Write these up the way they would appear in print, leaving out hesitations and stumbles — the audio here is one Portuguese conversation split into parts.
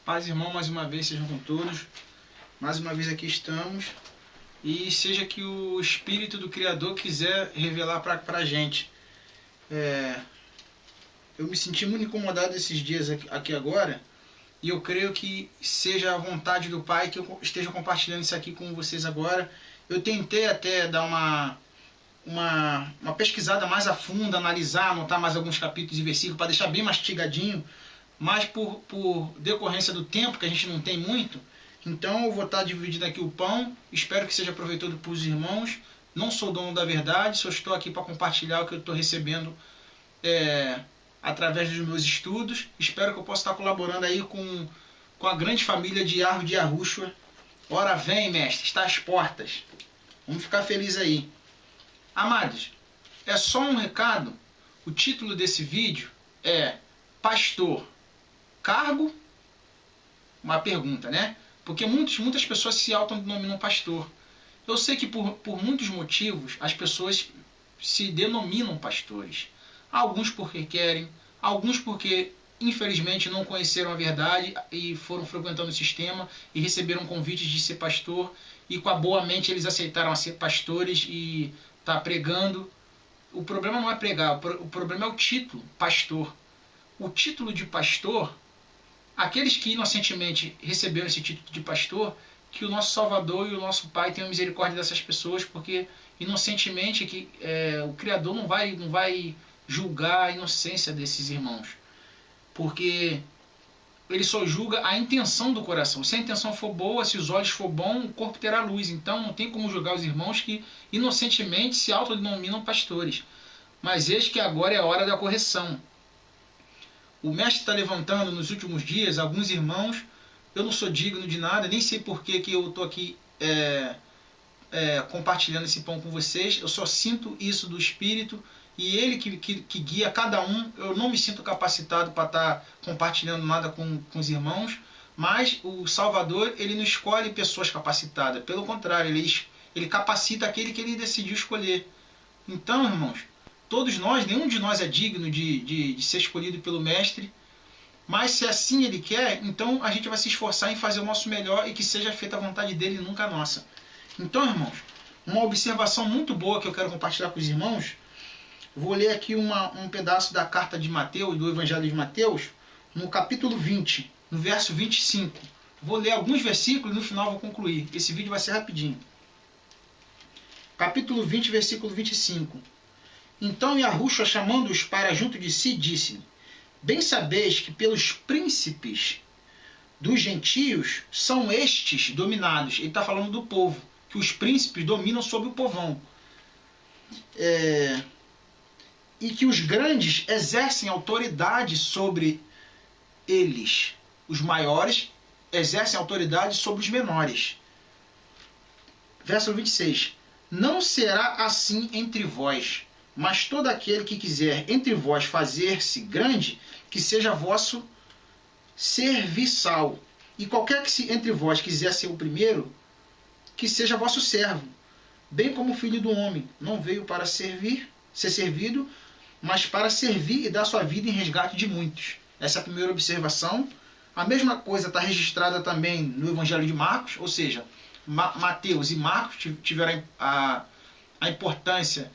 Paz, irmão, mais uma vez sejam com todos. Mais uma vez aqui estamos. E seja que o Espírito do Criador quiser revelar para a gente. Eu me senti muito incomodado esses dias aqui agora. E eu creio que seja a vontade do Pai que eu esteja compartilhando isso aqui com vocês agora. Eu tentei até dar uma pesquisada mais a fundo, analisar, anotar mais alguns capítulos e versículos para deixar bem mastigadinho. Mas por decorrência do tempo, que a gente não tem muito, então eu vou estar dividindo aqui o pão. Espero que seja proveitoso para os irmãos. Não sou dono da verdade, só estou aqui para compartilhar o que eu estou recebendo através dos meus estudos. Espero que eu possa estar colaborando aí com a grande família de Árvore de Yahushua. Ora vem, mestre, está às portas. Vamos ficar felizes aí. Amados, é só um recado. O título desse vídeo é Pastor, cargo? Uma pergunta, né? Porque muitas pessoas se autodenominam pastor. Eu sei que por muitos motivos as pessoas se denominam pastores. Alguns porque querem, alguns porque infelizmente não conheceram a verdade e foram frequentando o sistema e receberam convites de ser pastor e com a boa mente eles aceitaram a ser pastores e tá pregando. O problema não é pregar, o problema é o título, pastor. O título de pastor, aqueles que inocentemente receberam esse título de pastor, que o nosso Salvador e o nosso Pai tenham misericórdia dessas pessoas, porque inocentemente o Criador não vai julgar a inocência desses irmãos, porque ele só julga a intenção do coração. Se a intenção for boa, se os olhos for bom, o corpo terá luz. Então não tem como julgar os irmãos que inocentemente se autodenominam pastores. Mas eis que agora é a hora da correção. O mestre está levantando nos últimos dias alguns irmãos. Eu não sou digno de nada, nem sei por que eu estou aqui compartilhando esse pão com vocês. Eu só sinto isso do Espírito e Ele que guia cada um. Eu não me sinto capacitado para estar compartilhando nada com os irmãos, mas o Salvador, Ele não escolhe pessoas capacitadas. Pelo contrário, Ele capacita aquele que Ele decidiu escolher. Então, irmãos, todos nós, nenhum de nós é digno de ser escolhido pelo Mestre, mas se assim Ele quer, então a gente vai se esforçar em fazer o nosso melhor e que seja feita a vontade dEle e nunca a nossa. Então, irmãos, uma observação muito boa que eu quero compartilhar com os irmãos, vou ler aqui um pedaço da carta de Mateus, do Evangelho de Mateus, no capítulo 20, no verso 25. Vou ler alguns versículos e no final vou concluir. Esse vídeo vai ser rapidinho. Capítulo 20, versículo 25. Então Yahushua, chamando-os para junto de si, disse: Bem sabeis que pelos príncipes dos gentios são estes dominados. Ele está falando do povo, que os príncipes dominam sobre o povão. E que os grandes exercem autoridade sobre eles. Os maiores exercem autoridade sobre os menores. Verso 26. Não será assim entre vós, mas todo aquele que quiser entre vós fazer-se grande, que seja vosso serviçal. E qualquer que entre vós quiser ser o primeiro, que seja vosso servo. Bem como o Filho do Homem não veio para ser servido, mas para servir e dar sua vida em resgate de muitos. Essa é a primeira observação. A mesma coisa está registrada também no Evangelho de Marcos, ou seja, Mateus e Marcos tiveram a importância,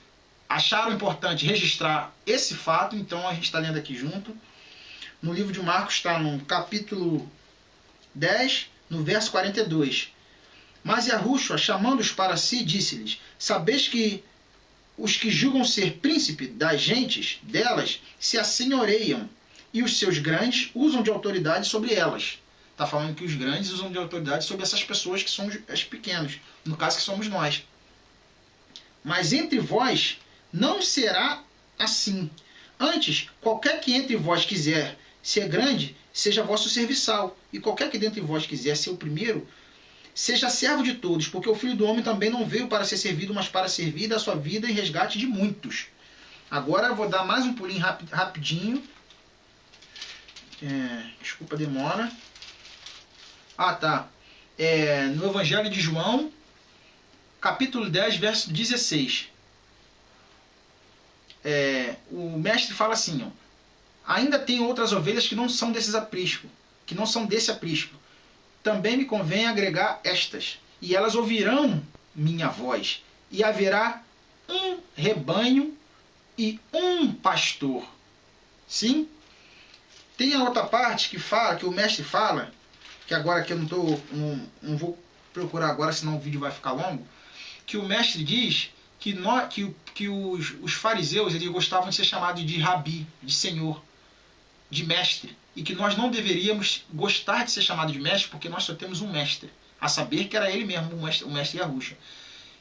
acharam importante registrar esse fato, então a gente está lendo aqui junto. No livro de Marcos está no capítulo 10, no verso 42. Mas Yahushua, chamando-os para si, disse-lhes: Sabeis que os que julgam ser príncipe das gentes delas se assenhoreiam, e os seus grandes usam de autoridade sobre elas. Está falando que os grandes usam de autoridade sobre essas pessoas que são as pequenas, no caso que somos nós. Mas entre vós não será assim. Antes, qualquer que entre vós quiser ser grande, seja vosso serviçal, e qualquer que dentre vós quiser ser o primeiro, seja servo de todos, porque o Filho do Homem também não veio para ser servido, mas para servir da sua vida em resgate de muitos. Agora eu vou dar mais um pulinho rapidinho. Desculpa a demora. No Evangelho de João, capítulo 10, verso 16. O mestre fala assim: ainda tem outras ovelhas que não são desses apriscos. que não são desse aprisco. Também me convém agregar estas, e elas ouvirão minha voz, e haverá um rebanho e um pastor. Sim? Tem a outra parte que fala, que o mestre fala, que agora que eu não vou procurar agora, senão o vídeo vai ficar longo, que o mestre diz que os fariseus eles gostavam de ser chamados de rabi, de senhor, de mestre, e que nós não deveríamos gostar de ser chamados de mestre, porque nós só temos um mestre, a saber que era ele mesmo, o mestre Yahushua.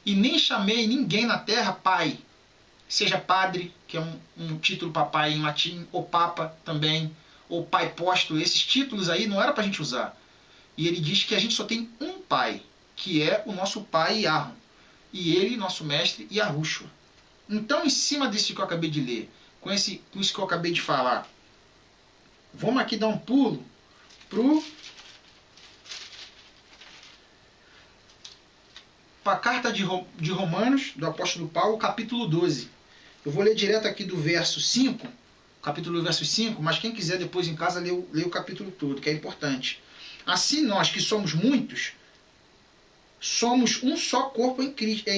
E nem chamei ninguém na terra pai, seja padre, que é um título para pai em latim, ou papa também, ou pai posto. Esses títulos aí não era para a gente usar. E ele diz que a gente só tem um pai, que é o nosso pai Yahweh, e ele, nosso mestre, Yahushua. Então, em cima desse que eu acabei de ler, com isso que eu acabei de falar, vamos aqui dar um pulo para a carta de Romanos, do apóstolo Paulo, capítulo 12. Eu vou ler direto aqui do verso 5, capítulo verso 5, mas quem quiser depois em casa lê o capítulo todo, que é importante. Assim nós que somos muitos, somos um só corpo em Cristo,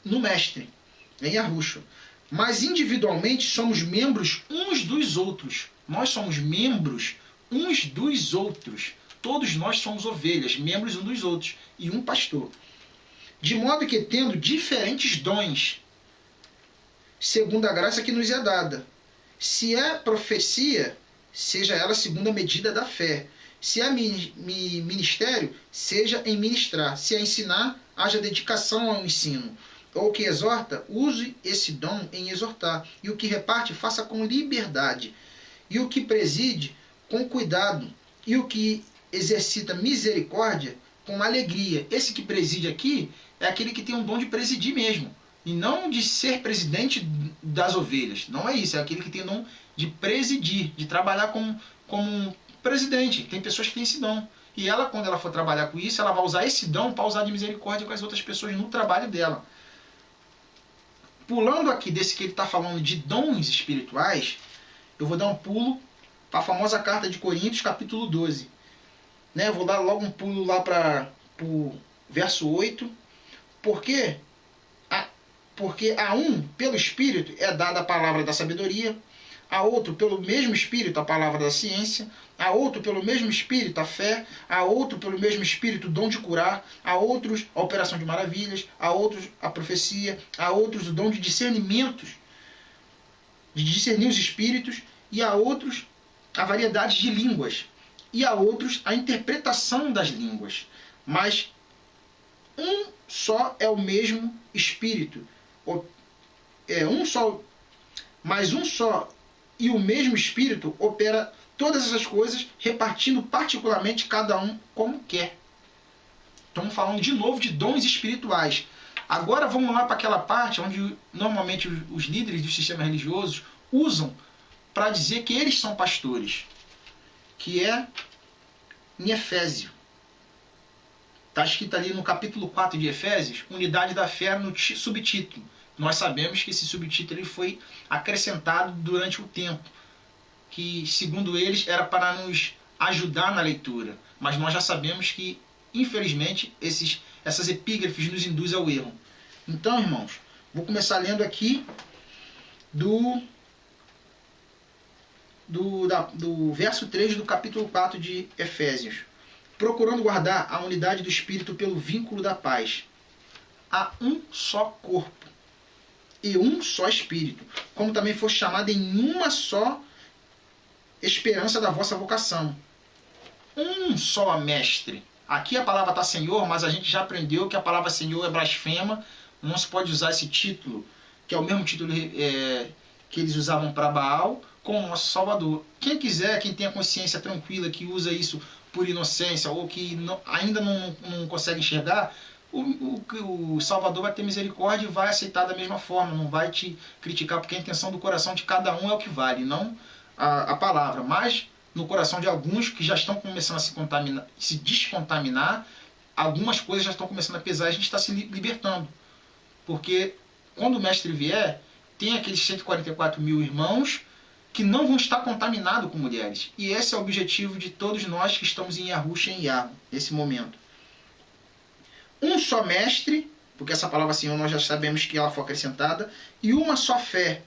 no Mestre, em Yahushua. Mas individualmente somos membros uns dos outros. Nós somos membros uns dos outros. Todos nós somos ovelhas, membros uns dos outros, e um pastor. De modo que, tendo diferentes dons, segundo a graça que nos é dada, se é profecia, seja ela segundo a medida da fé. Se é ministério, seja em ministrar. Se é ensinar, haja dedicação ao ensino. Ou que exorta, use esse dom em exortar. E o que reparte, faça com liberdade. E o que preside, com cuidado. E o que exercita misericórdia, com alegria. Esse que preside aqui é aquele que tem um dom de presidir mesmo. E não de ser presidente das ovelhas. Não é isso. É aquele que tem o dom de presidir, de trabalhar como presidente. Tem pessoas que têm esse dom. E ela, quando ela for trabalhar com isso, ela vai usar esse dom para usar de misericórdia com as outras pessoas no trabalho dela. Pulando aqui desse que ele está falando de dons espirituais, eu vou dar um pulo para a famosa carta de Coríntios, capítulo 12. Eu vou dar logo um pulo lá para o verso 8. Porque a um, pelo Espírito, é dada a palavra da sabedoria, a outro, pelo mesmo Espírito, a palavra da ciência, a outro, pelo mesmo Espírito, a fé, a outro, pelo mesmo Espírito, o dom de curar, a outros, a operação de maravilhas, a outros, a profecia, a outros, o dom de discernimentos, de discernir os espíritos, e a outros, a variedade de línguas, e a outros, a interpretação das línguas. Mas um só é o mesmo Espírito. Mas um só e o mesmo Espírito opera todas essas coisas, repartindo particularmente cada um como quer. Estamos falando de novo de dons espirituais. Agora vamos lá para aquela parte onde normalmente os líderes dos sistemas religiosos usam para dizer que eles são pastores, que é em Efésio. Está escrito ali no capítulo 4 de Efésios, unidade da fé, no subtítulo. Nós sabemos que esse subtítulo ele foi acrescentado durante o tempo, que segundo eles era para nos ajudar na leitura. Mas nós já sabemos que, infelizmente, essas epígrafes nos induzem ao erro. Então, irmãos, vou começar lendo aqui do verso 3 do capítulo 4 de Efésios. Procurando guardar a unidade do Espírito pelo vínculo da paz. Há um só corpo e um só Espírito, como também foste chamado em uma só esperança da vossa vocação. Um só mestre. Aqui a palavra está Senhor, mas a gente já aprendeu que a palavra Senhor é blasfema, não se pode usar esse título, que é o mesmo título que eles usavam para Baal, com o nosso Salvador. Quem quiser, quem tem a consciência tranquila, que usa isso por inocência, ou que ainda não consegue enxergar, o Salvador vai ter misericórdia e vai aceitar da mesma forma, não vai te criticar, porque a intenção do coração de cada um é o que vale, não a palavra. Mas no coração de alguns que já estão começando a se descontaminar, algumas coisas já estão começando a pesar e a gente está se libertando. Porque quando o mestre vier, tem aqueles 144 mil irmãos que não vão estar contaminados com mulheres. E esse é o objetivo de todos nós que estamos em Yahushua e em Yahweh, nesse momento. Um só mestre, porque essa palavra Senhor nós já sabemos que ela foi acrescentada, e uma só fé,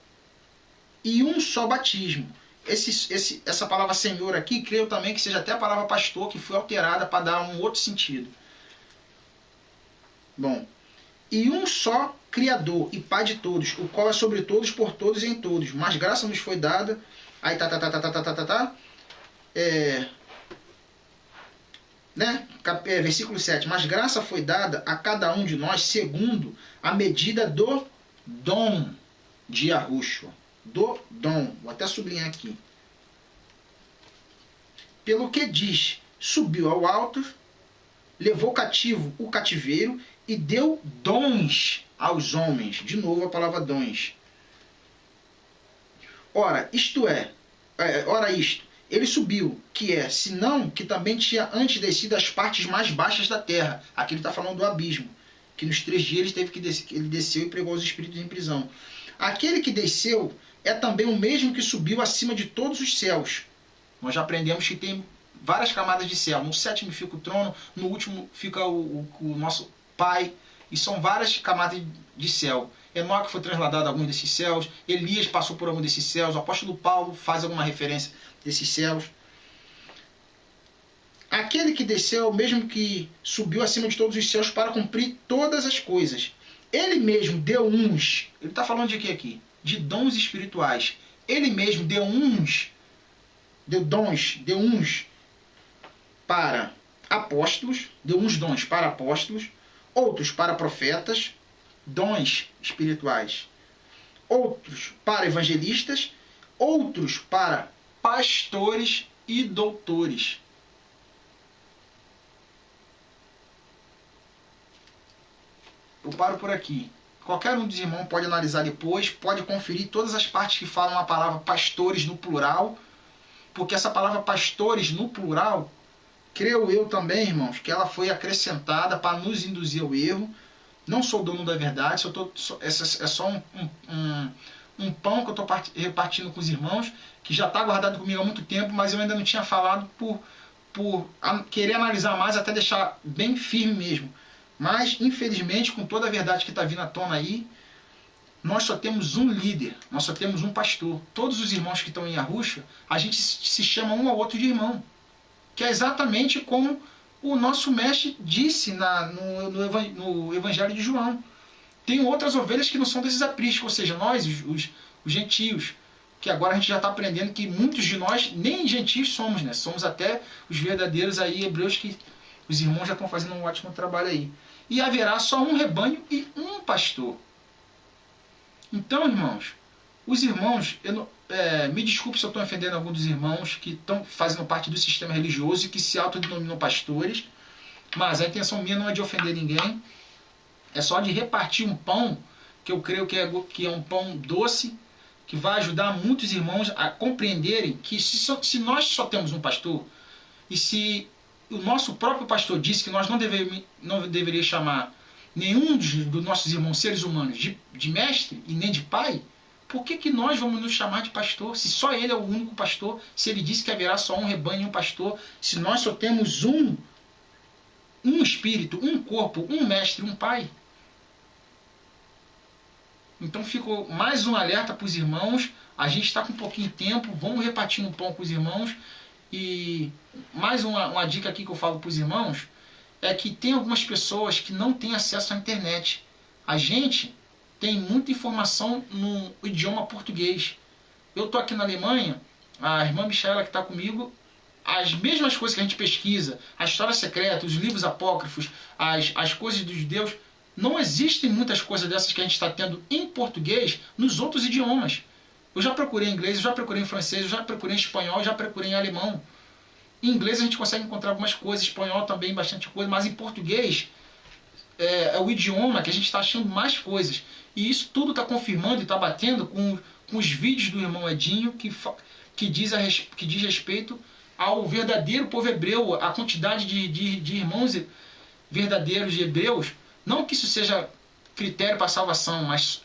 e um só batismo. Essa palavra Senhor aqui, creio também que seja até a palavra pastor, que foi alterada para dar um outro sentido. Bom, e um só Criador e Pai de todos, o qual é sobre todos, por todos e em todos. Mas graça nos foi dada. Aí versículo 7. Mas graça foi dada a cada um de nós segundo a medida do dom de Yahushua. Do dom. Vou até sublinhar aqui. Pelo que diz, subiu ao alto, levou cativo o cativeiro e deu dons aos homens. De novo a palavra dons. Ora, isto, ele subiu, que é, senão que também tinha antes descido as partes mais baixas da terra. Aqui ele está falando do abismo, que nos 3 dias ele desceu e pregou os espíritos em prisão. Aquele que desceu é também o mesmo que subiu acima de todos os céus. Nós já aprendemos que tem várias camadas de céu. No 7º fica o trono, no último fica o nosso Pai, e são várias camadas de céu. Enoque foi trasladado a alguns desses céus, Elias passou por algum desses céus, o apóstolo Paulo faz alguma referência desses céus. Aquele que desceu é o mesmo que subiu acima de todos os céus para cumprir todas as coisas. Ele mesmo deu uns, ele está falando de quê aqui? De dons espirituais. Ele mesmo deu uns para apóstolos, deu uns dons para apóstolos, outros para profetas, dons espirituais, outros para evangelistas, outros para pastores e doutores. Eu paro por aqui. Qualquer um dos irmãos pode analisar depois, pode conferir todas as partes que falam a palavra pastores no plural, porque essa palavra pastores no plural, creio eu também, irmãos, que ela foi acrescentada para nos induzir ao erro. Não sou dono da verdade, é só um pão que eu estou repartindo com os irmãos, que já está guardado comigo há muito tempo, mas eu ainda não tinha falado por querer analisar mais, até deixar bem firme mesmo. Mas, infelizmente, com toda a verdade que está vindo à tona aí, nós só temos um líder, nós só temos um pastor. Todos os irmãos que estão em Yahushua, a gente se chama um ao outro de irmão. Que é exatamente como o nosso mestre disse no Evangelho de João. Tem outras ovelhas que não são desses apriscos, ou seja, nós, os gentios, que agora a gente já está aprendendo que muitos de nós nem gentios somos, né? Somos até os verdadeiros aí hebreus, que os irmãos já estão fazendo um ótimo trabalho aí. E haverá só um rebanho e um pastor. Então, irmãos, os irmãos, me desculpe se eu estou ofendendo algum dos irmãos que estão fazendo parte do sistema religioso e que se autodenominam pastores, mas a intenção minha não é de ofender ninguém, é só de repartir um pão, que eu creio que é um pão doce, que vai ajudar muitos irmãos a compreenderem que se nós só temos um pastor, e se o nosso próprio pastor disse que nós não deveria chamar nenhum dos nossos irmãos seres humanos de mestre e nem de pai, por que nós vamos nos chamar de pastor? Se só ele é o único pastor, se ele disse que haverá só um rebanho e um pastor, se nós só temos um espírito, um corpo, um mestre, um pai. Então ficou mais um alerta para os irmãos. A gente está com um pouquinho de tempo, vamos repartir um pão com os irmãos. E mais uma dica aqui que eu falo para os irmãos, é que tem algumas pessoas que não têm acesso à internet. A gente tem muita informação no idioma português. Eu estou aqui na Alemanha, a irmã Michaela que está comigo, as mesmas coisas que a gente pesquisa, a história secreta, os livros apócrifos, as coisas dos judeus, não existem muitas coisas dessas que a gente está tendo em português nos outros idiomas. Eu já procurei em inglês, eu já procurei em francês, eu já procurei em espanhol, eu já procurei em alemão. Em inglês a gente consegue encontrar algumas coisas, em espanhol também bastante coisa, mas em português é o idioma que a gente está achando mais coisas. E isso tudo está confirmando e está batendo com os vídeos do irmão Edinho que diz respeito ao verdadeiro povo hebreu, a quantidade de irmãos verdadeiros de hebreus. Não que isso seja critério para a salvação, mas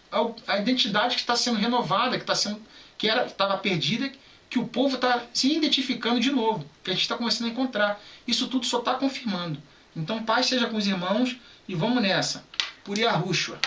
a identidade que está sendo renovada, que estava perdida, que o povo está se identificando de novo, que a gente está começando a encontrar. Isso tudo só está confirmando. Então, paz seja com os irmãos e vamos nessa. Por Yahushua.